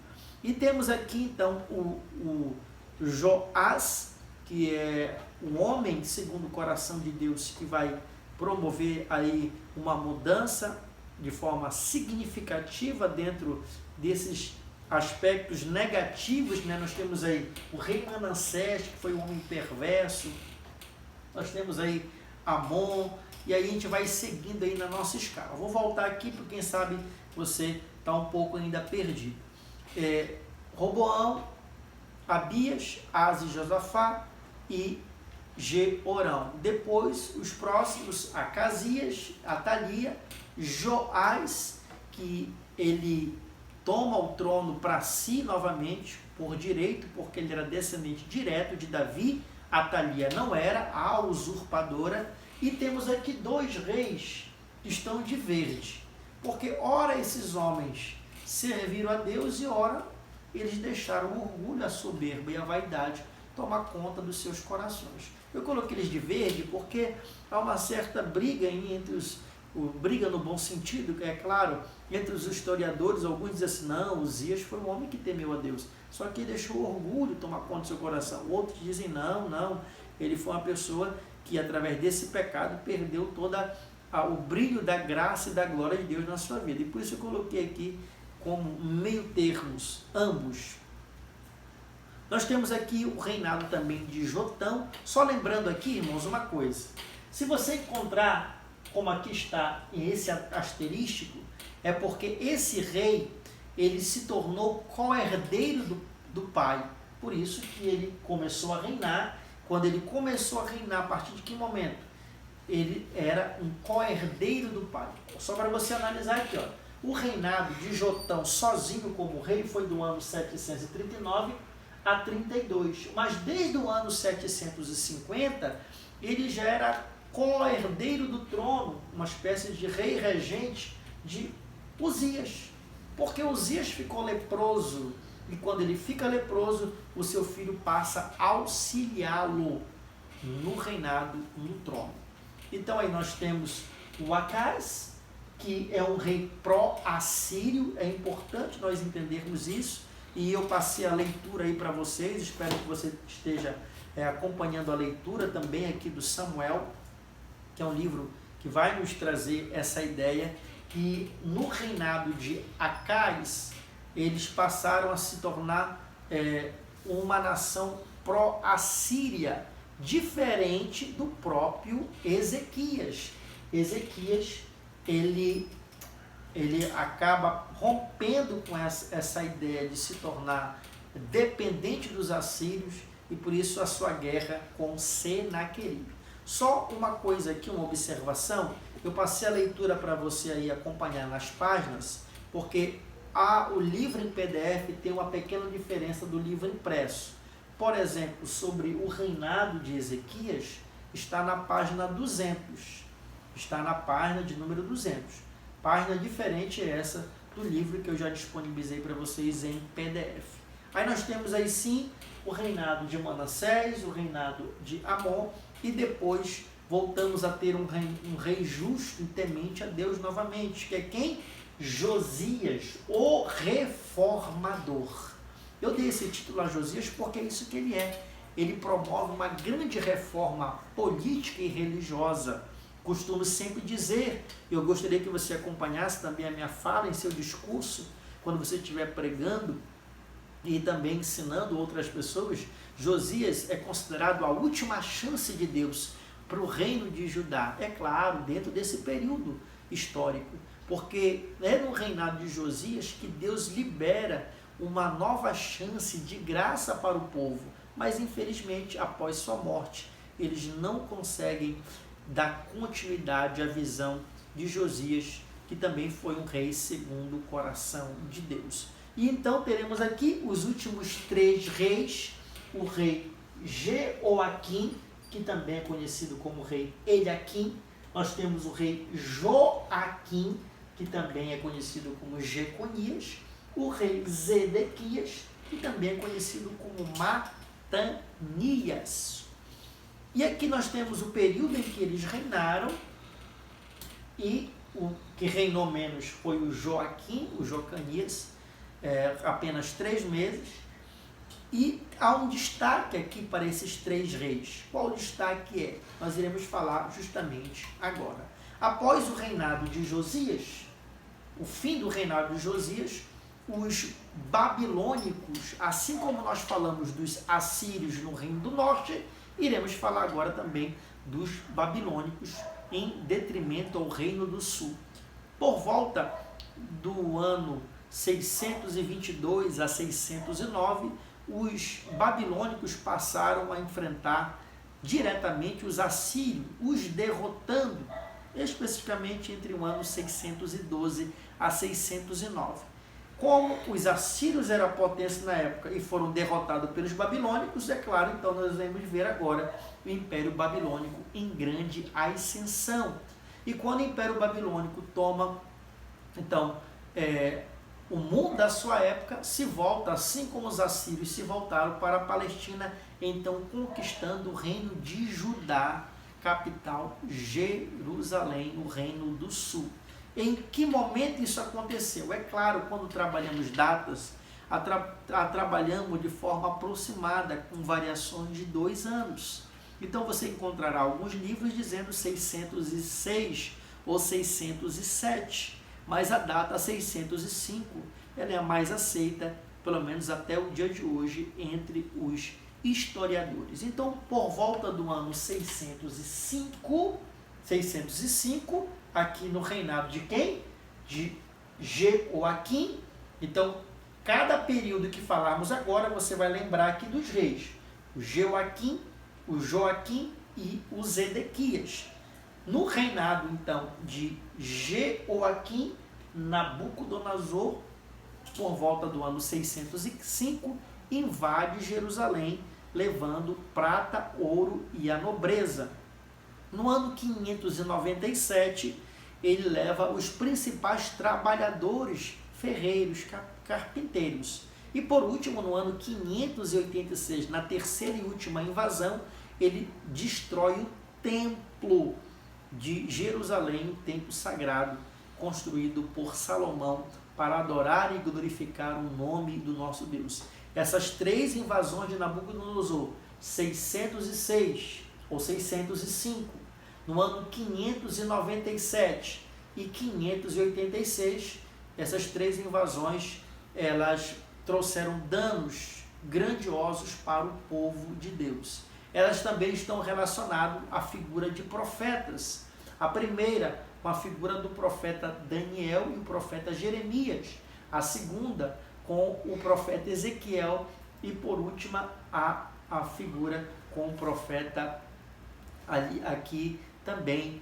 E temos aqui então o Joás, que é um homem segundo o coração de Deus, que vai promover aí uma mudança de forma significativa dentro desses aspectos negativos, né? Nós temos aí o rei Manassés, que foi um homem perverso. Nós temos aí Amon, e aí a gente vai seguindo aí na nossa escala. Vou voltar aqui, porque quem sabe você está um pouco ainda perdido. Roboão, Abias, Asa e Josafá e Jeorão. Depois, os próximos, Acasias, Atalia, Joás, que ele toma o trono para si novamente, por direito, porque ele era descendente direto de Davi. Atalia não era, a usurpadora. E temos aqui 2 reis que estão de verde, porque ora esses homens serviram a Deus e ora eles deixaram o orgulho, a soberba e a vaidade tomar conta dos seus corações. Eu coloquei eles de verde porque há uma certa briga entre briga no bom sentido, é claro, entre os historiadores. Alguns dizem assim: não, Uzias foi um homem que temeu a Deus, só que ele deixou o orgulho tomar conta do seu coração. Outros dizem: não, ele foi uma pessoa que através desse pecado perdeu toda o brilho da graça e da glória de Deus na sua vida. E por isso eu coloquei aqui como meio termos, ambos. Nós temos aqui o reinado também de Jotão. Só lembrando aqui, irmãos, uma coisa: se você encontrar, como aqui está em esse asterístico, é porque esse rei, ele se tornou co-herdeiro do pai. Por isso que ele começou a reinar. Quando ele começou a reinar, a partir de que momento? Ele era um co-herdeiro do pai. Só para você analisar aqui, ó. O reinado de Jotão sozinho como rei foi do ano 739 a 32. Mas desde o ano 750, ele já era co-herdeiro do trono, uma espécie de rei regente de Uzias. Porque Uzias ficou leproso, e quando ele fica leproso, o seu filho passa a auxiliá-lo no reinado, no trono. Então aí nós temos o Acaz, que é um rei pró-assírio. É importante nós entendermos isso, e eu passei a leitura aí para vocês, espero que você esteja acompanhando a leitura também aqui do Samuel, que é um livro que vai nos trazer essa ideia que no reinado de Acaz, eles passaram a se tornar uma nação pró-assíria, diferente do próprio Ezequias. Ezequias, ele acaba rompendo com essa ideia de se tornar dependente dos assírios, e por isso a sua guerra com Senaqueribe. Só uma coisa aqui, uma observação, eu passei a leitura para você aí acompanhar nas páginas, porque o livro em PDF tem uma pequena diferença do livro impresso. Por exemplo, sobre o reinado de Ezequias, está na página 200, está na página de número 200. Página diferente é essa do livro que eu já disponibilizei para vocês em PDF. Aí nós temos aí sim o reinado de Manassés, o reinado de Amon, e depois voltamos a ter um rei justo e temente a Deus novamente, que é quem? Josias, o reformador. Eu dei esse título a Josias porque é isso que ele é. Ele promove uma grande reforma política e religiosa. Costumo sempre dizer, eu gostaria que você acompanhasse também a minha fala em seu discurso, quando você estiver pregando e também ensinando outras pessoas. Josias é considerado a última chance de Deus para o reino de Judá. É claro, dentro desse período histórico, porque é no reinado de Josias que Deus libera uma nova chance de graça para o povo, mas infelizmente após sua morte eles não conseguem dar continuidade à visão de Josias, que também foi um rei segundo o coração de Deus. E então teremos aqui os últimos 3 reis: o rei Jeoaquim, que também é conhecido como rei Eliaquim. Nós temos o rei Joaquim, que também é conhecido como Jeconias. O rei Zedequias, que também é conhecido como Matanias. E aqui nós temos o período em que eles reinaram, e o que reinou menos foi o Joaquim, o Jocanias, apenas 3 meses. E há um destaque aqui para esses 3 reis. Qual o destaque é? Nós iremos falar justamente agora. Após o reinado de Josias, o fim do reinado de Josias, os babilônicos, assim como nós falamos dos assírios no Reino do Norte, iremos falar agora também dos babilônicos em detrimento ao Reino do Sul. Por volta do ano 622 a 609, os babilônicos passaram a enfrentar diretamente os assírios, os derrotando, especificamente entre o ano 612 a 609. Como os assírios eram a potência na época e foram derrotados pelos babilônicos, é claro, então nós vamos ver agora o Império Babilônico em grande ascensão. E quando o Império Babilônico toma, então, o mundo da sua época, se volta, assim como os assírios se voltaram para a Palestina, então conquistando o reino de Judá, capital Jerusalém, o Reino do Sul. Em que momento isso aconteceu? É claro, quando trabalhamos datas, trabalhamos de forma aproximada, com variações de 2 anos. Então você encontrará alguns livros dizendo 606 ou 607, mas a data 605 ela é a mais aceita, pelo menos até o dia de hoje, entre os historiadores. Então, por volta do ano 605, aqui no reinado de quem? De Jeoaquim. Então, cada período que falarmos agora, você vai lembrar aqui dos reis: o Jeoaquim, o Joaquim e o Zedequias. No reinado, então, de Jeoaquim, Nabucodonosor, por volta do ano 605, invade Jerusalém, levando prata, ouro e a nobreza. No ano 597, ele leva os principais trabalhadores, ferreiros, carpinteiros. E por último, no ano 586, na terceira e última invasão, ele destrói o templo de Jerusalém, o templo sagrado, construído por Salomão, para adorar e glorificar o nome do nosso Deus. Essas três invasões de Nabucodonosor, 606 ou 605, no ano 597 e 586, essas três invasões, elas trouxeram danos grandiosos para o povo de Deus. Elas também estão relacionadas à figura de profetas. A primeira, com a figura do profeta Daniel e o profeta Jeremias. A segunda, com o profeta Ezequiel. E por última, a figura com o profeta, aqui também,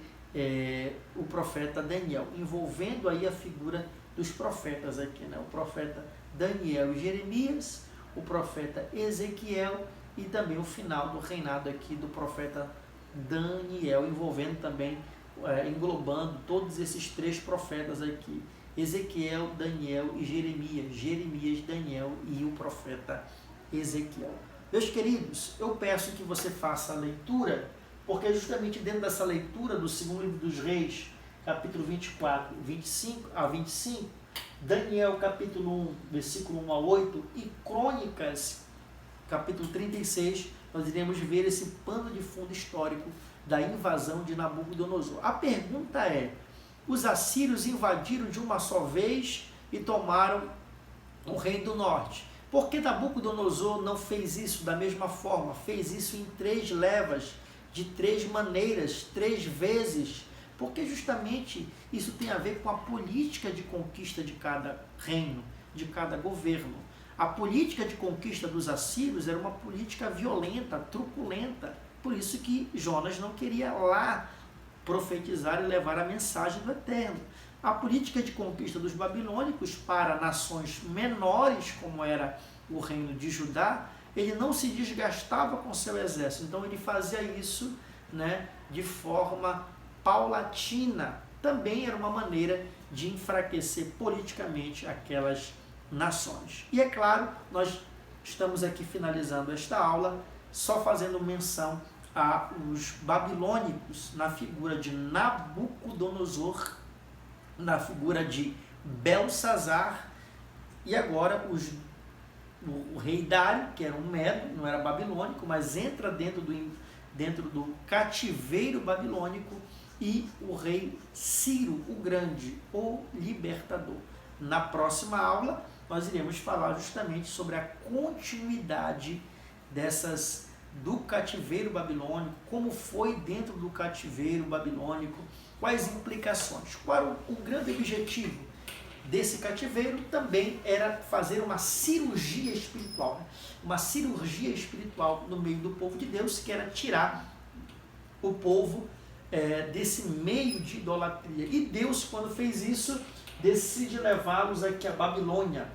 o profeta Daniel. Envolvendo aí a figura dos profetas aqui, né? O profeta Daniel e Jeremias, o profeta Ezequiel e também o final do reinado aqui do profeta Daniel, envolvendo também, englobando todos esses três profetas aqui, Ezequiel, Daniel e Jeremias, Jeremias, Daniel e o profeta Ezequiel. Meus queridos, eu peço que você faça a leitura, porque justamente dentro dessa leitura do segundo livro dos Reis, capítulo 24, 25 a 25, Daniel capítulo 1, versículo 1 a 8 e Crônicas, capítulo 36, nós iremos ver esse pano de fundo histórico da invasão de Nabucodonosor. A pergunta é: os assírios invadiram de uma só vez e tomaram o reino do norte. Por que Nabucodonosor não fez isso da mesma forma? Fez isso em 3 levas, de 3 maneiras, 3 vezes. Porque justamente isso tem a ver com a política de conquista de cada reino, de cada governo. A política de conquista dos assírios era uma política violenta, truculenta. Por isso que Jonas não queria lá profetizar e levar a mensagem do Eterno. A política de conquista dos babilônicos para nações menores, como era o reino de Judá, ele não se desgastava com seu exército. Então ele fazia isso, né, de forma paulatina. Também era uma maneira de enfraquecer politicamente aquelas nações. E é claro, nós estamos aqui finalizando esta aula só fazendo menção aos babilônicos na figura de Nabucodonosor, na figura de Belsazar, e agora o rei Dário, que era um medo, não era babilônico, mas entra dentro do cativeiro babilônico, e o rei Ciro o Grande, o libertador. Na próxima aula, nós iremos falar justamente sobre a continuidade do cativeiro babilônico, como foi dentro do cativeiro babilônico, quais implicações. Qual era o grande objetivo desse cativeiro? Também era fazer uma cirurgia espiritual, né? Uma cirurgia espiritual no meio do povo de Deus, que era tirar o povo desse meio de idolatria. E Deus, quando fez isso, decide levá-los aqui a Babilônia.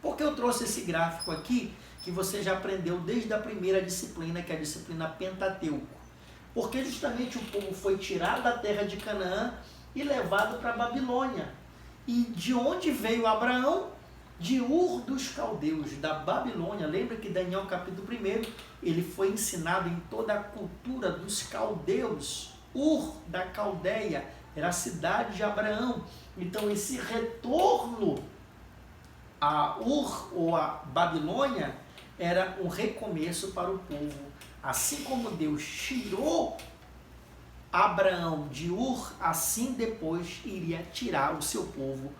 Por que eu trouxe esse gráfico aqui, que você já aprendeu desde a primeira disciplina, que é a disciplina Pentateuco? Porque justamente o povo foi tirado da terra de Canaã e levado para a Babilônia. E de onde veio Abraão? De Ur dos Caldeus, da Babilônia. Lembra que Daniel capítulo 1, ele foi ensinado em toda a cultura dos caldeus. Ur da Caldeia era a cidade de Abraão. Então esse retorno a Ur ou a Babilônia era um recomeço para o povo. Assim como Deus tirou Abraão de Ur, assim depois iria tirar o seu povo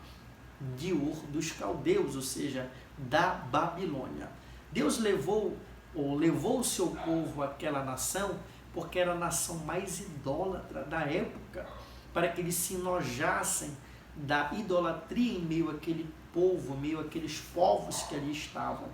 de Ur dos Caldeus, ou seja, da Babilônia. Deus levou o seu povo àquela nação porque era a nação mais idólatra da época, para que eles se enojassem da idolatria em meio àquele povo, em meio àqueles povos que ali estavam.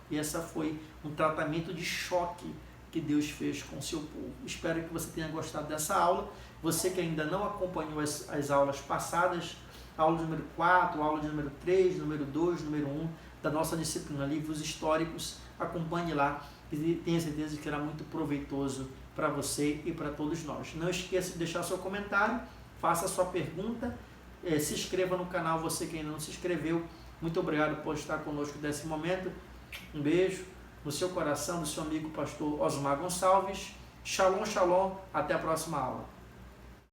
E essa foi um tratamento de choque que Deus fez com o seu povo. Espero que você tenha gostado dessa aula. Você que ainda não acompanhou as aulas passadas, aula número 4, aula de número 3, número 2, número 1, da nossa disciplina Livros Históricos, acompanhe lá e tenha certeza que será muito proveitoso para você e para todos nós. Não esqueça de deixar seu comentário, faça a sua pergunta, se inscreva no canal, você que ainda não se inscreveu. Muito obrigado por estar conosco nesse momento. Um beijo no seu coração, do seu amigo pastor Osmar Gonçalves. Shalom, shalom. Até a próxima aula.